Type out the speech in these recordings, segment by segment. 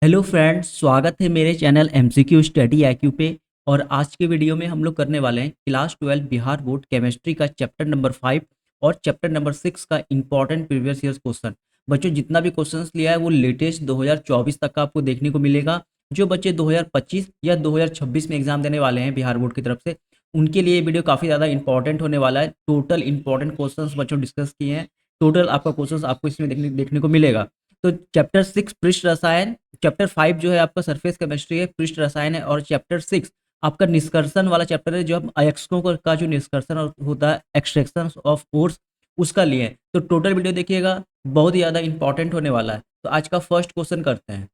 Hello friends, स्वागत है मेरे चैनल एमसीक्यू स्टडी आईक्यू पे। और आज के वीडियो में हम लोग करने वाले हैं क्लास 12 बिहार बोर्ड केमिस्ट्री का चैप्टर नंबर 5 और चैप्टर नंबर 6 का इंपॉर्टेंट प्रीवियस ईयर क्वेश्चन। बच्चों, जितना भी क्वेश्चंस लिया है वो लेटेस्ट 2024 तक का आपको देखने को मिलेगा। जो बच्चे 2025 या 2026 में एग्जाम देने वाले हैं बिहार बोर्ड की तरफ से, उनके लिए ये वीडियो काफ़ी ज़्यादा इंपॉर्टेंट होने वाला है। टोटल इंपॉर्टेंट क्वेश्चन बच्चों डिस्कस किए हैं। टोटल आपका क्वेश्चन आपको इसमें देखने को मिलेगा। तो चैप्टर 6 पृष्ठ रसायन, चैप्टर 5 जो है आपका सरफेस केमिस्ट्री है, पृष्ठ रसायन है, और चैप्टर 6 आपका निष्कर्षण वाला चैप्टर है, जो हम अयस्कों का जो निष्कर्षण होता है, एक्सट्रैक्शन ऑफ ओर्स, उसका लिए हैं। तो टोटल वीडियो देखिएगा, बहुत ही ज़्यादा इंपॉर्टेंट होने वाला है। तो आज का फर्स्ट क्वेश्चन करते हैं।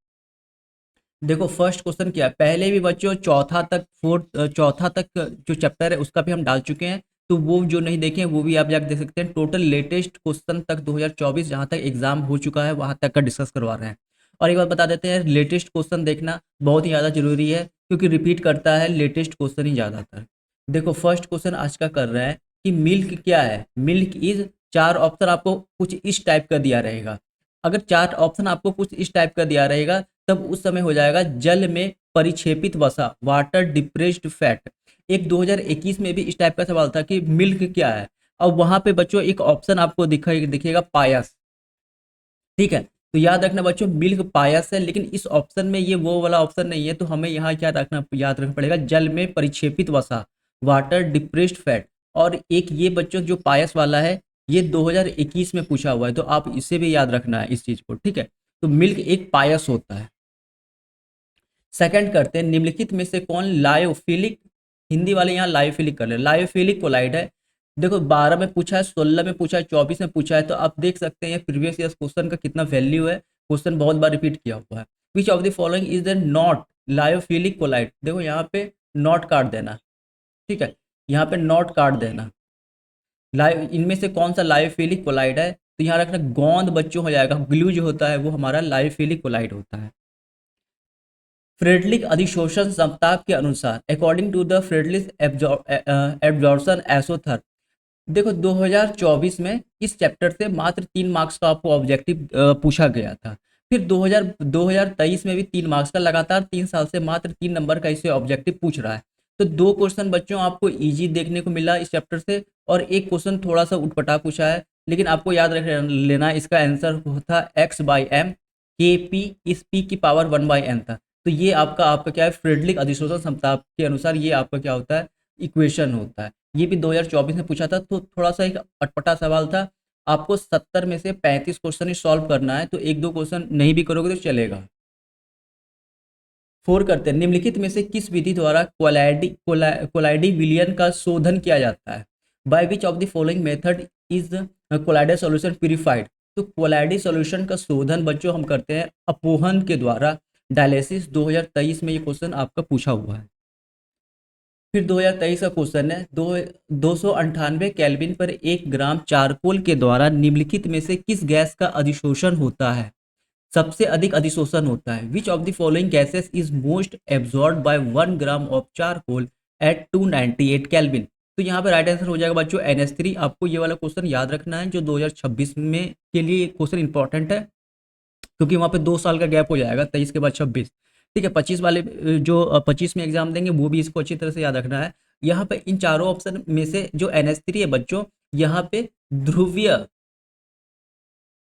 देखो फर्स्ट क्वेश्चन क्या है, पहले भी बच्चों चौथा तक जो चैप्टर है उसका भी हम डाल चुके हैं। तो वो जो नहीं देखे हैं वो भी आप जाकर देख सकते हैं। टोटल लेटेस्ट क्वेश्चन तक 2024 जहाँ तक एग्जाम हो चुका है वहाँ तक का डिस्कस करवा रहे हैं। और एक बात बता देते हैं, लेटेस्ट क्वेश्चन देखना बहुत ही ज़्यादा जरूरी है, क्योंकि रिपीट करता है लेटेस्ट क्वेश्चन ही ज़्यादातर। देखो फर्स्ट क्वेश्चन आज का कर रहे हैं कि मिल्क क्या है। मिल्क इज, चार ऑप्शन आपको कुछ इस टाइप का दिया रहेगा। अगर चार ऑप्शन आपको कुछ इस टाइप का दिया रहेगा तब उस समय हो जाएगा जल में परिक्षेपित वसा, वाटर डिप्रेस्ड फैट। एक 2021 में भी इस टाइप का सवाल था कि मिल्क क्या है। अब वहां पे बच्चों एक ऑप्शन आपको दिखेगा पायस। ठीक है, तो याद रखना बच्चों, मिल्क पायस है, लेकिन इस ऑप्शन में ये वो वाला ऑप्शन नहीं है। तो हमें यहाँ क्या रखना, याद रखना पड़ेगा, जल में परिक्षेपित वसा, वाटर डिप्रेस्ड फैट। और एक ये बच्चों जो पायस वाला है, ये 2021 में पूछा हुआ है, तो आप इसे भी याद रखना है इस चीज को। ठीक है, तो मिल्क एक पायस होता है। सेकंड करते हैं, निम्नलिखित में से कौन लायोफिलिक, हिंदी वाले यहाँ लायोफिलिक कर ले, लायोफिलिक कोलाइड है। देखो 12 में पूछा है, 16 में पूछा है, 24 में पूछा है, तो आप देख सकते हैं प्रीवियस ईयर क्वेश्चन का कितना वैल्यू है। क्वेश्चन बहुत बार रिपीट किया हुआ है। Which of the following is the not lyophilic colloid. देखो यहाँ पे नॉट काट देना। ठीक है, यहाँ पे नॉट काट देना। लाइव इनमें से कौन सा लायोफिलिक कोलाइड है, तो यहाँ रखना गोंद बच्चों हो जाएगा। ग्लू जो होता है वो हमारा लायोफिलिक कोलाइड होता है। फ्रेडलिक अधिशोषण सप्ताह के अनुसार, अकॉर्डिंग टू द फ्रेडलिक एब्जॉर्प्शन एसोथर। देखो 2024 में इस चैप्टर से मात्र 3 मार्क्स का आपको ऑब्जेक्टिव पूछा गया था। फिर 2023 में भी 3 मार्क्स का, लगातार 3 साल से मात्र 3 नंबर का इसे ऑब्जेक्टिव पूछ रहा है। तो दो क्वेश्चन बच्चों आपको इजी देखने को मिला इस चैप्टर से, और एक क्वेश्चन थोड़ा सा उटपटा पूछा है। लेकिन आपको याद रख लेना, इसका आंसर होता x/m, के पी इस p की पावर 1/n था। तो ये आपका आपका क्या है, फ्रेडलिक अधिशोषण क्षमता के अनुसार ये आपका क्या होता है, इक्वेशन होता है। ये भी 2024 में पूछा था, तो थोड़ा सा एक अटपटा सवाल था। आपको 70 में से 35 क्वेश्चन ही सॉल्व करना है, तो एक दो क्वेश्चन नहीं भी करोगे तो चलेगा। फोर करते हैं, निम्नलिखित में से किस विधि द्वारा कोलाइडी विलियन का शोधन किया जाता है। By which of the following method is colloidal solution purified. तो कोलाइडी सॉल्यूशन का शोधन बच्चों हम करते हैं अपोहन के द्वारा, डायलिसिस। 2023 में ये क्वेश्चन आपका पूछा हुआ है। फिर 2023 का क्वेश्चन है, 298 केल्विन पर 1 ग्राम चारकोल के द्वारा निम्नलिखित में से किस गैस का अधिशोषण होता है, सबसे अधिक अधिशोषण होता है। Which of the following gases is most absorb by 1 gram of charcoal at 298 kelvin. तो यहाँ पे राइट आंसर हो जाएगा बच्चों NH3। आपको ये वाला क्वेश्चन याद रखना है, जो 2026 में के लिए क्वेश्चन इंपॉर्टेंट है, क्योंकि वहाँ पे 2 साल का गैप हो जाएगा, 23 के बाद 26। ठीक है, 25 वाले जो 25 में एग्जाम देंगे वो भी इसको अच्छी तरह से याद रखना है। यहाँ पे इन चारों ऑप्शन में से जो NH3 है बच्चों, यहाँ पे ध्रुवीय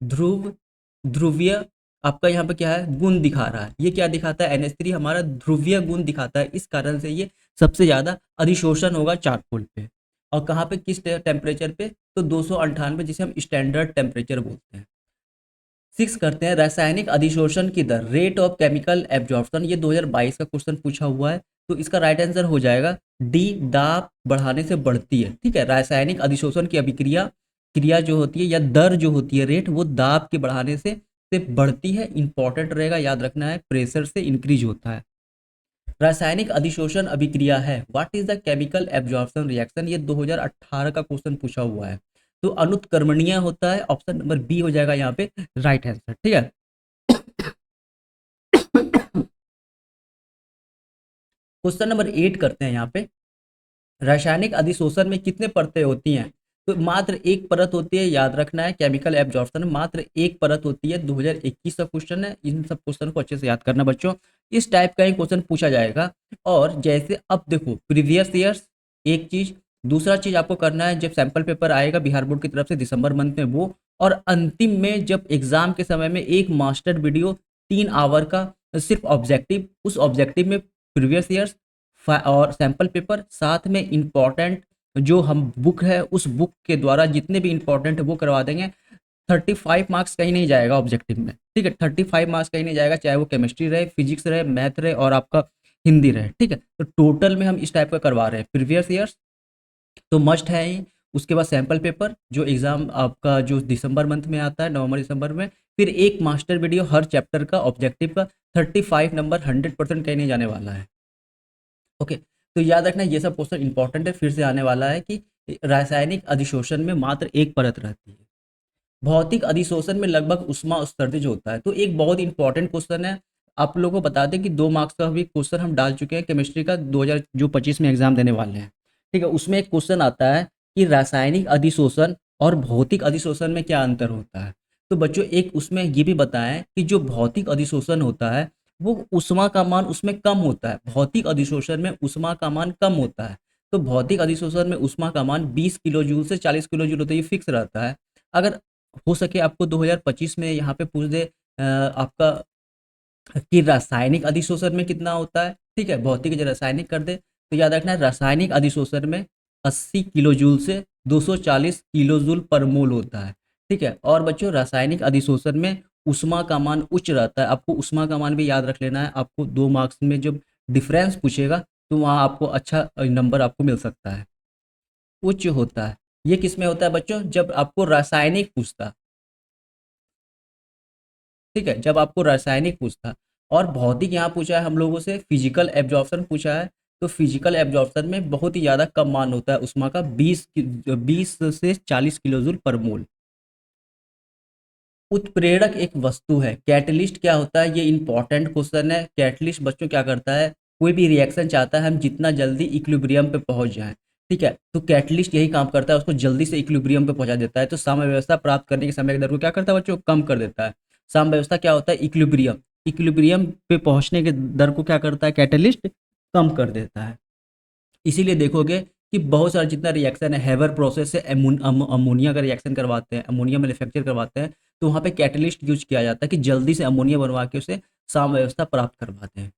ध्रुव ध्रुवीय आपका यहाँ पे क्या है, गुण दिखा रहा है। ये क्या दिखाता है, NH3 हमारा ध्रुवीय गुण दिखाता है, इस कारण से ये सबसे ज्यादा अधिशोषण होगा चारकोल पे। और कहाँ पे, किस टेम्परेचर पे, तो 298, जिसे हम स्टैंडर्ड टेम्परेचर बोलते हैं। 6 करते हैं, रासायनिक अधिशोषण की दर, रेट ऑफ केमिकल एब्जॉर्प्शन। ये 2022 का क्वेश्चन पूछा हुआ है, तो इसका राइट आंसर हो जाएगा डी, दाब बढ़ाने से बढ़ती है। ठीक है, रासायनिक अधिशोषण की अभिक्रिया क्रिया जो होती है, या दर जो होती है, रेट, वो दाब के बढ़ाने से बढ़ती है। इंपॉर्टेंट रहेगा, याद रखना है, प्रेशर से इंक्रीज होता है। रासायनिक अधिशोषण अभिक्रिया है, what is the chemical absorption reaction. ये 2018 का क्वेश्चन पूछा हुआ है। तो अनुत्क्रमणीय होता है, ऑप्शन नंबर बी हो जाएगा यहाँ पे राइट आंसर। ठीक है, क्वेश्चन नंबर 8 करते हैं यहाँ पे, रासायनिक अधिशोषण में कितने परतें होती हैं। तो मात्र एक परत होती है, याद रखना है, केमिकल एब्जॉर्प्शन मात्र एक परत होती है। 2021 का क्वेश्चन है, इन सब क्वेश्चन को अच्छे से याद करना बच्चों, इस टाइप का ही क्वेश्चन पूछा जाएगा। और जैसे अब देखो प्रीवियस ईयर्स एक चीज, दूसरा चीज आपको करना है जब सैंपल पेपर आएगा बिहार बोर्ड की तरफ से दिसंबर मंथ में वो, और अंतिम में जब एग्जाम के समय में एक मास्टर वीडियो 3 आवर का सिर्फ ऑब्जेक्टिव, उस ऑब्जेक्टिव में प्रीवियस ईयर्स और सैंपल पेपर, साथ में इंपॉर्टेंट जो हम बुक है उस बुक के द्वारा जितने भी इंपॉर्टेंट है वो करवा देंगे। 35 मार्क्स कहीं नहीं जाएगा ऑब्जेक्टिव में, ठीक है, 35 मार्क्स कहीं नहीं जाएगा, चाहे वो केमिस्ट्री रहे, फिजिक्स रहे, मैथ रहे और आपका हिंदी रहे, ठीक है। तो टोटल में हम इस टाइप का करवा रहे हैं। प्रीवियस ईयर्स तो मस्ट है ही, उसके बाद सैंपल पेपर जो एग्जाम आपका जो दिसंबर मंथ में आता है, नवंबर दिसंबर में, फिर एक मास्टर वीडियो हर चैप्टर का ऑब्जेक्टिव का, 35 नंबर, 100% कहीं नहीं जाने वाला है। ओके, तो याद रखना ये सब क्वेश्चन इंपॉर्टेंट है, फिर से आने वाला है कि रासायनिक अधिशोषण में मात्र एक परत रहती है, भौतिक अधिशोषण में लगभग उष्मा उत्सर्जित होता है। तो एक बहुत इंपॉर्टेंट क्वेश्चन है, आप लोगों को बता दें कि 2 मार्क्स का भी क्वेश्चन हम डाल चुके हैं केमिस्ट्री का 2025 में एग्जाम देने वाले हैं, ठीक है। उसमें एक क्वेश्चन आता है कि रासायनिक अधिशोषण और भौतिक अधिशोषण में क्या अंतर होता है। तो बच्चों एक उसमें ये भी बताएं कि जो भौतिक अधिशोषण होता है वो उष्मा का मान उसमें कम होता है, भौतिक अधिशोषण में उष्मा का मान कम होता है। तो भौतिक अधिशोषण में उष्मा का मान 20 किलो जूल से 40 किलो जूल होता है, ये फिक्स रहता है। अगर हो सके आपको 2025 में यहाँ पे पूछ दे आपका कि रासायनिक अधिशोषण में कितना होता है, ठीक है, भौतिक जो रासायनिक कर दे, तो याद रखना है रासायनिक अधिशोषण में 80 किलो जूल से 240 किलो जूल पर मोल होता है, ठीक है। और बच्चों रासायनिक अधिशोषण में उष्मा का मान उच्च रहता है, आपको उष्मा का मान भी याद रख लेना है, आपको 2 मार्क्स में जब डिफरेंस पूछेगा तो वहाँ आपको अच्छा नंबर आपको मिल सकता है, उच्च होता है। ये किस में होता है बच्चों, जब आपको रासायनिक पूछता, ठीक है, जब आपको रासायनिक पूछता। और भौतिक यहाँ पूछा है हम लोगों से, फिजिकल एब्जॉर्प्शन पूछा है, तो फिजिकल एब्जॉर्प्शन में बहुत ही ज़्यादा कम मान होता है उष्मा का, 20 से 40 किलो जूल पर मोल। उत्प्रेरक एक वस्तु है, कैटलिस्ट क्या होता है, ये इंपॉर्टेंट क्वेश्चन है। कैटलिस्ट बच्चों क्या करता है, कोई भी रिएक्शन चाहता है हम जितना जल्दी इक्विलिब्रियम पे पहुंच जाएं, ठीक है, तो कैटलिस्ट यही काम करता है, उसको जल्दी से इक्विलिब्रियम पे पहुंचा देता है। तो साम्य व्यवस्था प्राप्त करने के समय के दर को क्या करता है बच्चों, कम कर देता है। साम्य व्यवस्था क्या होता है, इक्विलिब्रियम, इक्विलिब्रियम पे पहुंचने के दर को क्या करता है कैटलिस्ट, कम कर देता है। इसीलिए देखोगे कि बहुत सारा जितना रिएक्शन है, हैवर प्रोसेस से अमोनिया का रिएक्शन करवाते हैं, अमोनिया मैन्युफैक्चर करवाते हैं, तो वहाँ पे कैटलिस्ट यूज किया जाता है कि जल्दी से अमोनिया बनवा के उसे साम्य व्यवस्था प्राप्त करवाते हैं।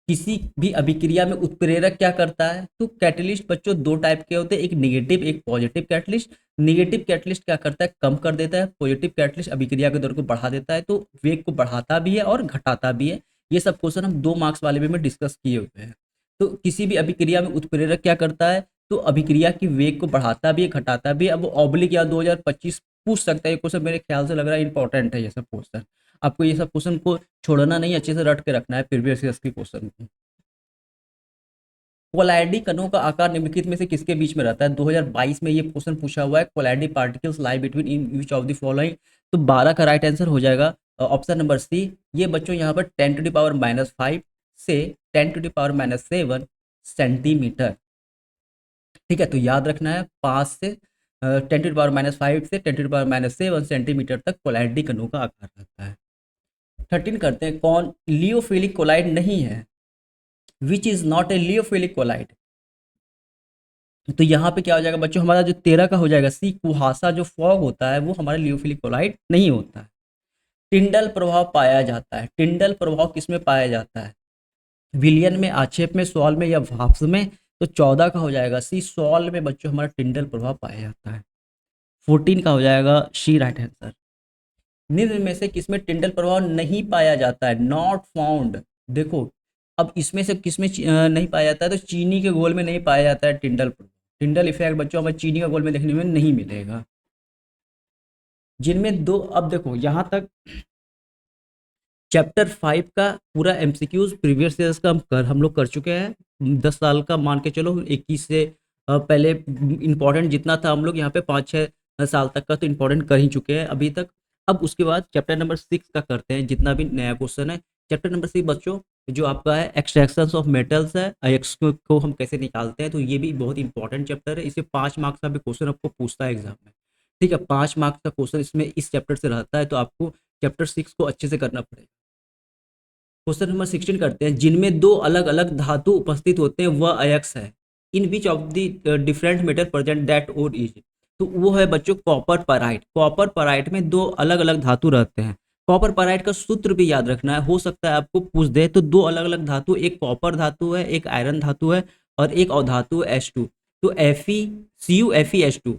किसी भी अभिक्रिया में उत्प्रेरक क्या करता है, तो कैटलिस्ट बच्चों 2 टाइप के होते हैं, एक निगेटिव एक पॉजिटिव कैटलिस्ट। निगेटिव कैटलिस्ट क्या करता है, कम कर देता है, पॉजिटिव कैटलिस्ट अभिक्रिया के दर को बढ़ा देता है, तो वेग को बढ़ाता भी है और घटाता भी है। ये सब क्वेश्चन हम 2 मार्क्स वाले में डिस्कस किए हुए हैं। तो किसी भी अभिक्रिया में उत्प्रेरक क्या करता है, तो अभिक्रिया की वेग को बढ़ाता भी है घटाता भी है। अब ऑब्लिक या 2025 पूछ सकता है ये क्वेश्चन, मेरे ख्याल से लग रहा है इंपॉर्टेंट है ये सब क्वेश्चन, आपको ये सब क्वेश्चन को छोड़ना नहीं, अच्छे से रट के रखना है प्रीवियस ईयर के क्वेश्चन को। कोलाइडी कणों का आकार निम्नलिखित में से किसके बीच में रहता है, 2022 में ये क्वेश्चन पूछा हुआ है, colloidal particles lie between in which of the following. तो 12 का राइट आंसर हो जाएगा ऑप्शन नंबर सी। ये बच्चों यहाँ पर 10⁻⁻5 से 10⁻⁷ सेंटीमीटर, ठीक है। तो याद रखना है 5 से 10⁻⁵ से 10⁻⁷ सेंटीमीटर तक कोलाइडी कणों का आकार रहता है। 13 करते हैं, कौन लियोफिलिक कोलाइड नहीं है, which is not a lyophilic colloid. तो यहाँ पे क्या हो जाएगा बच्चों, हमारा जो 13 का हो जाएगा सी, कुहासा जो फॉग होता है वो हमारा लियोफिलिक कोलाइड नहीं होता है। टिंडल प्रभाव पाया जाता है, टिंडल प्रभाव किस में पाया जाता है, विलियन में, आक्षेप में, सॉल्व में या वाष्प में। तो 14 का हो जाएगा सी, सॉल्व में बच्चों हमारा टिंडल प्रभाव पाया जाता है। 14 का हो जाएगा सी राइट आंसर। निम्न में से किसमें टिंडल प्रभाव नहीं पाया जाता है, नॉट फाउंड। देखो अब इसमें से किसमें नहीं पाया जाता है, तो चीनी के घोल में नहीं पाया जाता है टिंडल प्रभाव। टिंडल इफेक्ट बच्चों हमें चीनी का घोल में देखने में नहीं मिलेगा। जिनमें दो, अब देखो यहाँ तक चैप्टर 5 का पूरा एमसीक्यूज प्रीवियस ईयर्स का हम लोग कर चुके हैं। 10 साल का मान के चलो, 21 से पहले इंपॉर्टेंट जितना था हम लोग यहाँ पे 5-6 साल तक का तो इंपॉर्टेंट कर ही चुके हैं अभी तक। अब उसके बाद चैप्टर नंबर 6 का करते हैं, जितना भी नया क्वेश्चन है। चैप्टर नंबर 6 बच्चों जो आपका है एक्सट्रैक्शंस ऑफ मेटल्स है, अयस्क को हम कैसे निकालते हैं, तो ये भी बहुत इंपॉर्टेंट चैप्टर है। इसे 5 मार्क्स का भी क्वेश्चन आपको पूछता है एग्जाम में। ठीक है, 5 मार्क्स का क्वेश्चन इसमें इस चैप्टर से रहता है, तो आपको चैप्टर 6 को अच्छे से करना पड़ेगा। क्वेश्चन नंबर 16 करते हैं, जिनमें दो अलग अलग धातु उपस्थित होते हैं वह अयस्क है। In which of the different metal present that ore is. तो वो है बच्चों कॉपर पराइट। कॉपर पराइट में दो अलग अलग धातु रहते हैं। कॉपर पराइट का सूत्र भी याद रखना है, हो सकता है आपको पूछ दे। तो दो अलग अलग धातु, एक कॉपर धातु है, एक आयरन धातु है, और एक अधातु है H2। तो CuFeH2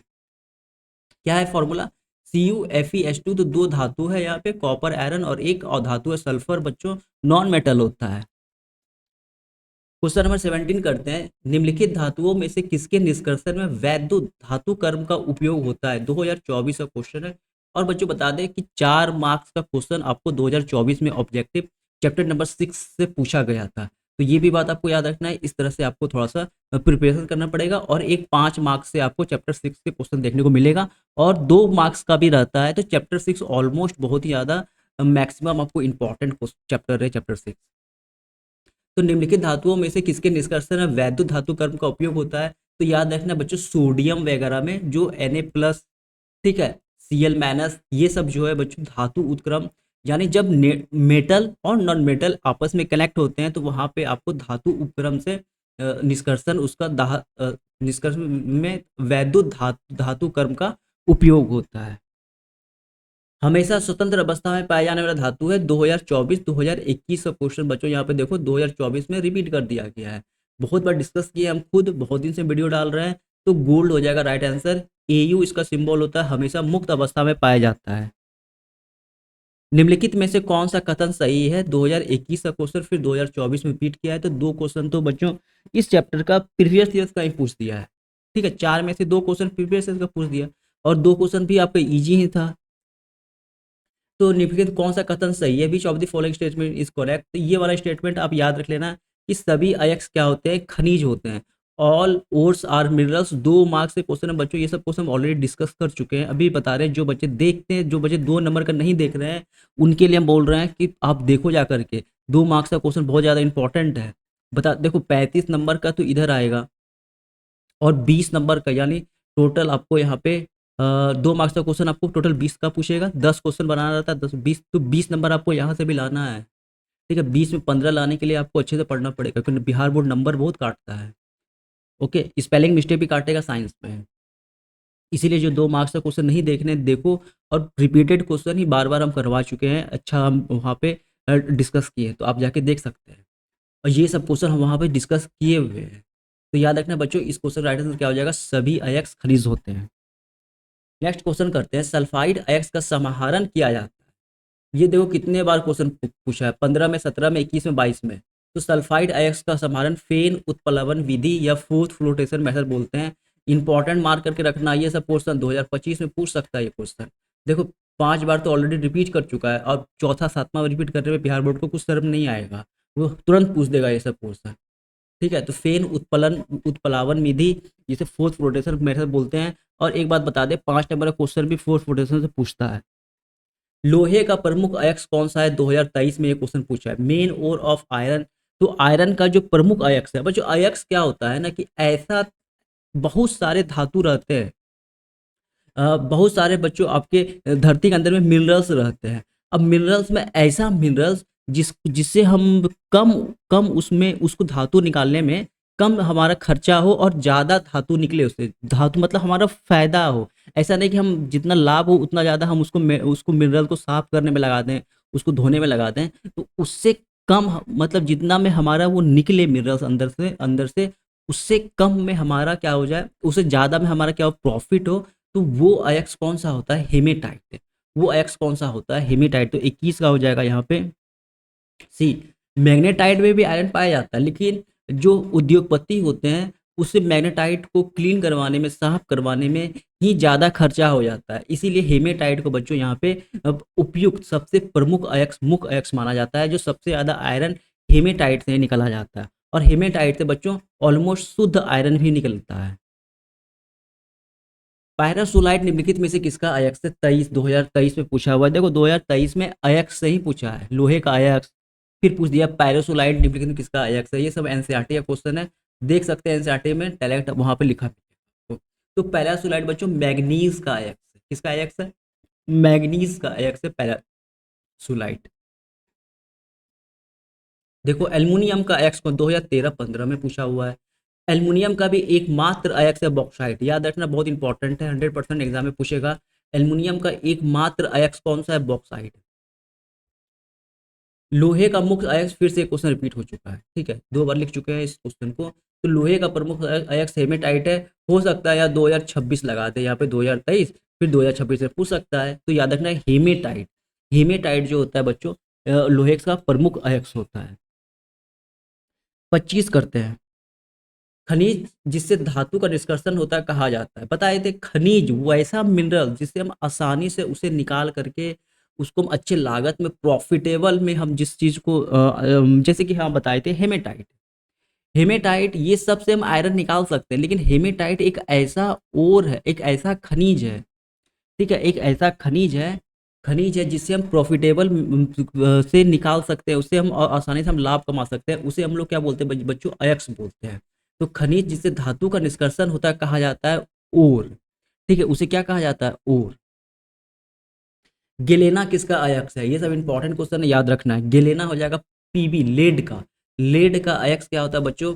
क्या है फॉर्मूला? CuFeH2। तो दो धातु है यहाँ पे, कॉपर आयरन, और एक अधातु है सल्फर बच्चों, नॉन मेटल होता है। क्वेश्चन नंबर 17 करते हैं, निम्नलिखित धातुओं में से किसके निष्कर्षण में वैद्युत धातु कर्म का उपयोग होता है? 2024 का क्वेश्चन है। और बच्चों बता दें कि 4 मार्क्स का क्वेश्चन आपको 2024 में ऑब्जेक्टिव चैप्टर नंबर 6 से पूछा गया था। तो ये भी बात आपको याद रखना है, इस तरह से आपको थोड़ा सा प्रिपरेशन करना पड़ेगा। और एक 5 मार्क्स से आपको चैप्टर 6 के क्वेश्चन देखने को मिलेगा, और 2 मार्क्स का भी रहता है। तो चैप्टर 6 ऑलमोस्ट बहुत ही ज़्यादा मैक्सिमम आपको इंपॉर्टेंट चैप्टर है चैप्टर 6। तो निम्नलिखित धातुओं में से किसके निष्कर्षण में वैद्युत धातु कर्म का उपयोग होता है? तो याद रखना बच्चों, सोडियम वगैरह में जो Na+, ठीक है, Cl-, ये सब जो है बच्चों धातु उत्क्रम, यानी जब मेटल और नॉन मेटल आपस में कनेक्ट होते हैं तो वहां पे आपको धातु उपक्रम से निष्कर्षण उसका निष्कर्षण में वैद्युत धातु कर्म का उपयोग होता है। हमेशा स्वतंत्र अवस्था में पाया जाने वाला धातु है। 2024-2021 का क्वेश्चन बच्चों यहाँ पे देखो 2024 में रिपीट कर दिया गया है। बहुत बार डिस्कस किए हम, खुद बहुत दिन से वीडियो डाल रहे हैं। तो गोल्ड हो जाएगा राइट आंसर। Au इसका सिंबल होता है, हमेशा मुक्त अवस्था में पाया जाता है। निम्नलिखित में से कौन सा कथन सही है? 2021 का क्वेश्चन फिर 2024 में रिपीट किया है। तो 2 क्वेश्चन तो बच्चों इस चैप्टर का प्रीवियस ईयर का ही पूछ दिया है। ठीक है, 4 में से 2 क्वेश्चन प्रीवियस ईयर का पूछ दिया, और 2 क्वेश्चन भी आपका ईजी ही था। तो निम्नलिखित कौन सा कथन सही है? Which of the following statement is correct? तो ये वाला स्टेटमेंट आप याद रख लेना कि सभी अयस्क क्या होते हैं? खनिज होते हैं। All ores are minerals. 2 marks से क्वेश्चन है बच्चों, ये सब क्वेश्चन ऑलरेडी डिस्कस कर चुके हैं। अभी बता रहे हैं, जो बच्चे देखते हैं, जो बच्चे 2 नंबर का नहीं देख रहे हैं, उनके लिए हम बोल रहे हैं कि आप देखो जा करके। 2 मार्क्स का क्वेश्चन बहुत ज़्यादा इंपॉर्टेंट है। बता देखो, 35 नंबर का तो इधर आएगा, और 20 नंबर का, यानी टोटल आपको यहाँ पे 2 मार्क्स का क्वेश्चन आपको टोटल 20 का पूछेगा। 10 क्वेश्चन बनाना रहता है, 10 20, तो 20 नंबर आपको यहाँ से भी लाना है। ठीक है, 20 में 15 लाने के लिए आपको अच्छे से पढ़ना पड़ेगा, क्योंकि बिहार बोर्ड नंबर बहुत काटता है। ओके, स्पेलिंग मिस्टेक भी काटेगा साइंस में। इसीलिए जो 2 मार्क्स का क्वेश्चन नहीं देखने, देखो। और रिपीटेड क्वेश्चन ही बार बार हम करवा चुके हैं, अच्छा हम वहाँ पे डिस्कस किए, तो आप जाके देख सकते हैं। और ये सब क्वेश्चन हम वहाँ पे डिस्कस किए हुए हैं। तो याद रखना बच्चों, इस क्वेश्चन राइट आंसर क्या हो जाएगा? सभी अयस्क खनिज होते हैं। नेक्स्ट क्वेश्चन करते हैं, सल्फाइड अयस्क का समाहरण किया जाता है। ये देखो कितने बार क्वेश्चन पूछा है, 15 में, 17 में, 21 में, 22 में। तो सल्फाइड अयस्क का समाहरण फेन उत्प्लवन विधि या फोर्थ फ्लोटेशन मेथड बोलते हैं। इंपॉर्टेंट मार्क करके रखना, ये सब क्वेश्चन 2025 में पूछ सकता है ये क्वेश्चन। देखो 5 बार तो ऑलरेडी रिपीट कर चुका है, और चौथा 7वां रिपीट करने में बिहार बोर्ड को कुछ शर्म नहीं आएगा, वो तुरंत पूछ देगा ये सब क्वेश्चन। ठीक है, तो फेन उत्प्लावन विधि, जिसे फोर्थ फ्लोटेशन मेथड बोलते हैं। और एक बात बता दें, 5 नंबर का क्वेश्चन भी फोर्थ फ्लोटेशन से पूछता है। लोहे का प्रमुख अयस्क कौन सा है? 2023 में ये क्वेश्चन पूछा है। Main ore of iron. तो आयरन का जो प्रमुख अयस्क है, बच्चों अयस्क क्या होता है ना, कि ऐसा बहुत सारे धातु रहते हैं, बहुत सारे बच्चों आपके धरती के अंदर में मिनरल्स रहते हैं। अब मिनरल्स में ऐसा मिनरल्स जिससे हम कम कम उसमें उसको धातु निकालने में कम हमारा खर्चा हो, और ज़्यादा धातु निकले उससे। धातु मतलब हमारा फायदा हो। ऐसा नहीं कि हम जितना लाभ हो उतना ज़्यादा हम उसको मिनरल को साफ करने में लगा दें, उसको धोने में लगा दें। तो उससे कम मतलब जितना में हमारा वो निकले मिनरल्स अंदर से उससे कम में हमारा क्या हो जाए, उससे ज़्यादा में हमारा क्या हो, प्रॉफिट हो। तो वो अयस्क कौन सा होता है? हेमेटाइट। वो अयस्क कौन सा होता है? हेमेटाइट। तो 21 का हो जाएगा यहाँ पे सी। मैग्नेटाइट में भी आयरन पाया जाता है, लेकिन जो उद्योगपति होते हैं उससे मैग्नेटाइट को क्लीन करवाने में, साफ करवाने में ही ज़्यादा खर्चा हो जाता है। इसीलिए हेमेटाइट को बच्चों यहाँ पे अब उपयुक्त सबसे प्रमुख अयस्क, मुख्य अयस्क माना जाता है। जो सबसे ज़्यादा आयरन हेमेटाइट से निकला जाता है, और हेमेटाइट से बच्चों ऑलमोस्ट शुद्ध आयरन भी निकलता है। पैरासोलाइट निम्नलिखित में से किसका अयस्क है? 2023 में पूछा हुआ है। देखो 2023 में अयस्क से ही पूछा है, लोहे का अयस्क, फिर पूछ दिया पैरासोलाइड निम्नलिखित में किसका अयस्क है। ये सब एनसीईआरटी का क्वेश्चन है, देख सकते हैं एनसीईआरटी में डायरेक्ट वहां पे लिखा है। तो पैरासोलाइड बच्चों मैग्नीज का अयस्क है। किसका अयस्क है? मैग्नीज का अयस्क है पैरासोलाइड। देखो एल्युमिनियम का अयस्क 2013-15 में पूछा हुआ है। एल्युमिनियम का भी एकमात्र अयस्क है बॉक्साइट, याद रखना बहुत इंपॉर्टेंट है, 100% एग्जाम में पूछेगा। एल्युमिनियम का एकमात्र अयस्क कौन सा है? बॉक्साइट। लोहे का मुख्य अयस्क, फिर से क्वेश्चन रिपीट हो चुका है, ठीक है, 2 बार लिख चुके हैं इस क्वेश्चन को। तो लोहे का प्रमुख अयस्क हेमेटाइट है। हो सकता है यार 2026 लगा दे यहाँ पे, 2023 फिर 2026 में पूछ सकता है, तो याद रखना है हेमेटाइट। हेमेटाइट जो होता है बच्चों लोहे का प्रमुख अयस्क होता है। 25 करते हैं। खनिज जिससे धातु का निष्कर्षण होता है कहा जाता है। बताए थे खनिज वैसा मिनरल जिससे हम आसानी से उसे निकाल करके उसको हम अच्छे लागत में प्रॉफिटेबल में हम जिस चीज को जैसे कि हम बताए थे हेमेटाइट। हेमेटाइट ये सबसे हम आयरन निकाल सकते हैं, लेकिन हेमेटाइट एक ऐसा ओर है, एक ऐसा खनिज है, ठीक है, एक ऐसा खनिज है जिससे हम प्रॉफिटेबल से निकाल सकते हैं, उससे हम आसानी से हम लाभ कमा सकते हैं। उसे हम लोग क्या बोलते हैं बच्चों? अयस्क बोलते हैं। तो खनिज जिससे धातु का निष्कर्षण होता है कहा जाता है ओर, ठीक है, उसे क्या कहा जाता है? ओर। गेलेना किसका अयस्क है? ये सब इंपॉर्टेंट क्वेश्चन है, याद रखना है। गेलेना हो जाएगा पीबी, लेड का। लेड का अयस्क क्या होता है बच्चों?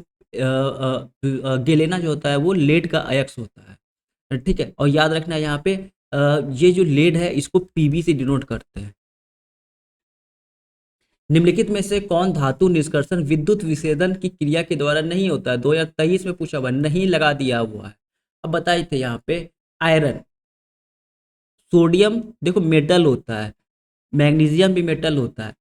गेलेना जो होता है वो लेड का अयस्क होता है, ठीक है। और याद रखना है यहाँ पे ये जो लेड है इसको पीबी से डिनोट करते हैं। निम्नलिखित में से कौन धातु निष्कर्षण विद्युत विच्छेदन की क्रिया के द्वारा नहीं होता है? 2023 में पूछा हुआ, नहीं लगा दिया हुआ है। अब बताए थे यहाँ पे आयरन, सोडियम देखो मेटल होता है, मैग्नीशियम भी मेटल होता है,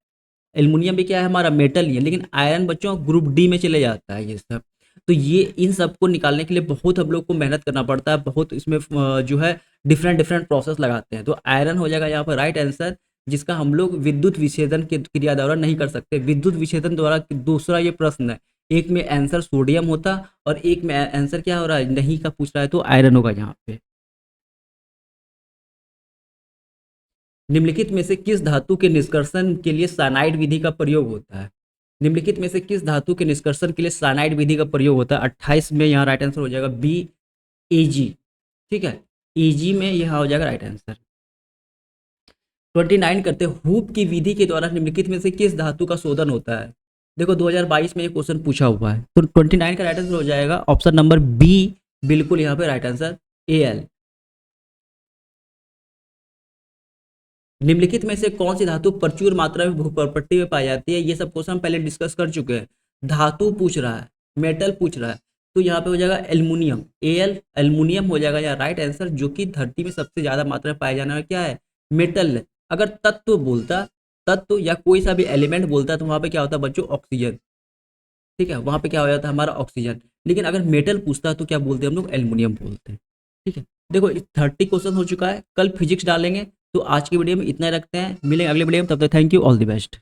एल्युमिनियम भी क्या है हमारा? मेटल ही है, लेकिन आयरन बच्चों ग्रुप डी में चले जाता है ये सब। तो ये इन सब को निकालने के लिए बहुत हम लोग को मेहनत करना पड़ता है, बहुत इसमें जो है डिफरेंट डिफरेंट प्रोसेस लगाते हैं। तो आयरन हो जाएगा यहाँ पर राइट आंसर, जिसका हम लोग विद्युत विच्छेदन के क्रिया द्वारा नहीं कर सकते। विद्युत विच्छेदन द्वारा दूसरा ये प्रश्न है, एक में आंसर सोडियम होता और एक में आंसर क्या हो रहा है? नहीं का पूछ रहा है, तो आयरन होगा यहाँ पे। निम्नलिखित में से किस धातु के निष्कर्षण के लिए साइनाइड विधि का प्रयोग होता है? निम्नलिखित में से किस धातु के निष्कर्षण के लिए साइनाइड विधि का प्रयोग होता है? 28 में यहाँ राइट आंसर हो जाएगा बी, एजी, ठीक है, एजी में यहाँ हो जाएगा राइट आंसर। 29 करते हूप की विधि के द्वारा निम्नलिखित में से किस धातु का शोधन होता है? देखो 2022 में ये क्वेश्चन पूछा हुआ है, तो 29 का राइट आंसर हो जाएगा ऑप्शन नंबर बी, बिल्कुल यहाँ पे राइट आंसर एल। निम्नलिखित में से कौन सी धातु प्रचुर मात्रा में भूपर्पट्टी में पाई जाती है? ये सब क्वेश्चन पहले डिस्कस कर चुके हैं। धातु पूछ रहा है, मेटल पूछ रहा है, तो यहाँ पे हो जाएगा एल्युमिनियम, एल एल्युमिनियम हो जाएगा यहाँ राइट आंसर, जो कि धरती में सबसे ज्यादा मात्रा में पाया जाने वाला क्या है? मेटल है। अगर तत्व बोलता, तत्व या कोई सा भी एलिमेंट बोलता, तो वहां पे क्या होता है बच्चों? ऑक्सीजन, ठीक है, वहां पे क्या हो जाता है हमारा? ऑक्सीजन। लेकिन अगर मेटल पूछता है तो क्या बोलते हैं हम लोग? एल्युमिनियम बोलते हैं, ठीक है। देखो 30 क्वेश्चन हो चुका है, कल फिजिक्स डालेंगे। तो आज की वीडियो में इतना ही रखते हैं, मिलेंगे अगले वीडियो में, तब तक thank you, all the best.